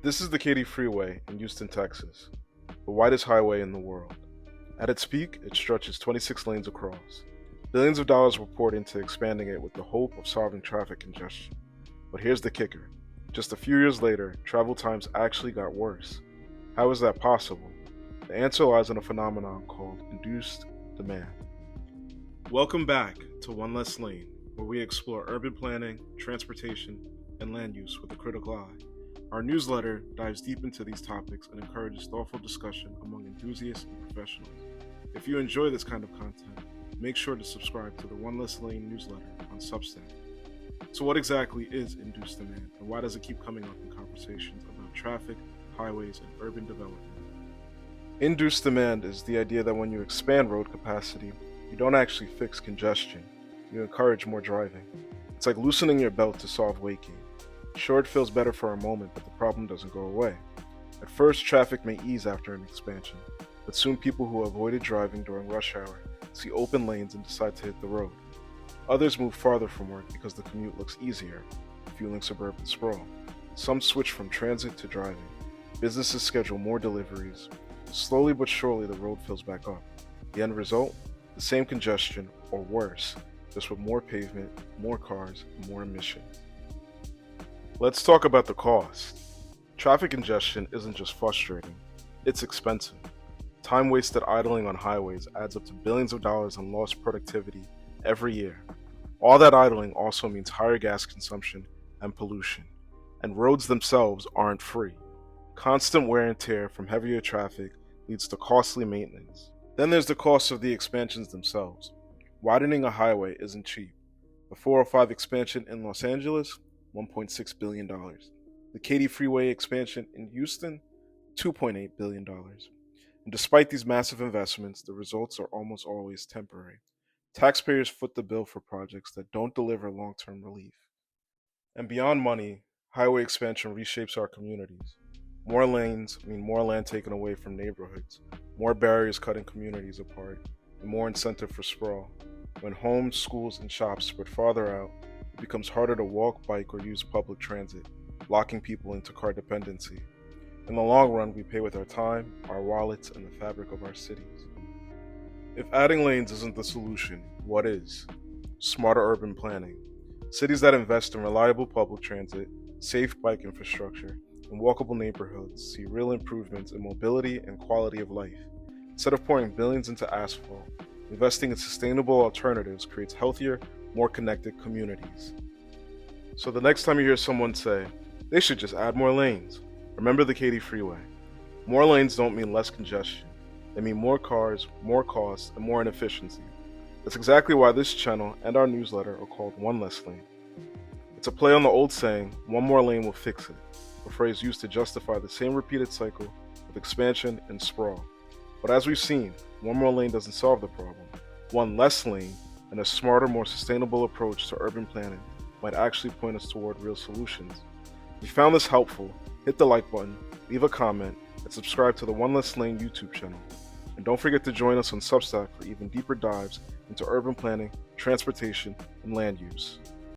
This is the Katy Freeway in Houston, Texas, the widest highway in the world. At its peak, it stretches 26 lanes across. Billions of dollars were poured into expanding it with the hope of solving traffic congestion. But here's the kicker. Just a few years later, travel times actually got worse. How is that possible? The answer lies in a phenomenon called induced demand. Welcome back to One Less Lane, where we explore urban planning, transportation, and land use with a critical eye. Our newsletter dives deep into these topics and encourages thoughtful discussion among enthusiasts and professionals. If you enjoy this kind of content, make sure to subscribe to the One Less Lane newsletter on Substack. So what exactly is induced demand, and why does it keep coming up in conversations about traffic, highways, and urban development? Induced demand is the idea that when you expand road capacity, you don't actually fix congestion, you encourage more driving. It's like loosening your belt to solve weight gain. Sure, it feels better for a moment, but the problem doesn't go away. At first, traffic may ease after an expansion, but soon people who avoided driving during rush hour see open lanes and decide to hit the road. Others move farther from work because the commute looks easier, fueling suburban sprawl. Some switch from transit to driving. Businesses schedule more deliveries. Slowly but surely, the road fills back up. The end result? The same congestion, or worse, just with more pavement, more cars, and more emissions. Let's talk about the cost. Traffic congestion isn't just frustrating, it's expensive. Time wasted idling on highways adds up to billions of dollars in lost productivity every year. All that idling also means higher gas consumption and pollution. And roads themselves aren't free. Constant wear and tear from heavier traffic leads to costly maintenance. Then there's the cost of the expansions themselves. Widening a highway isn't cheap. The 405 expansion in Los Angeles, $1.6 billion. The Katy Freeway expansion in Houston, $2.8 billion. And despite these massive investments, the results are almost always temporary. Taxpayers foot the bill for projects that don't deliver long-term relief. And beyond money, highway expansion reshapes our communities. More lanes mean more land taken away from neighborhoods, more barriers cutting communities apart, and more incentive for sprawl. When homes, schools, and shops spread farther out, it becomes harder to walk, bike, or use public transit, locking people into car dependency. In the long run, we pay with our time, our wallets, and the fabric of our cities. If adding lanes isn't the solution, what is? Smarter urban planning. Cities that invest in reliable public transit, safe bike infrastructure, and walkable neighborhoods see real improvements in mobility and quality of life. Instead of pouring billions into asphalt, investing in sustainable alternatives creates healthier, more connected communities. So the next time you hear someone say, they should just add more lanes, remember the Katy Freeway. More lanes don't mean less congestion. They mean more cars, more costs, and more inefficiency. That's exactly why this channel and our newsletter are called One Less Lane. It's a play on the old saying, one more lane will fix it, a phrase used to justify the same repeated cycle of expansion and sprawl. But as we've seen, one more lane doesn't solve the problem. One less lane and a smarter, more sustainable approach to urban planning might actually point us toward real solutions. If you found this helpful, hit the like button, leave a comment, and subscribe to the One Less Lane YouTube channel. And don't forget to join us on Substack for even deeper dives into urban planning, transportation, and land use.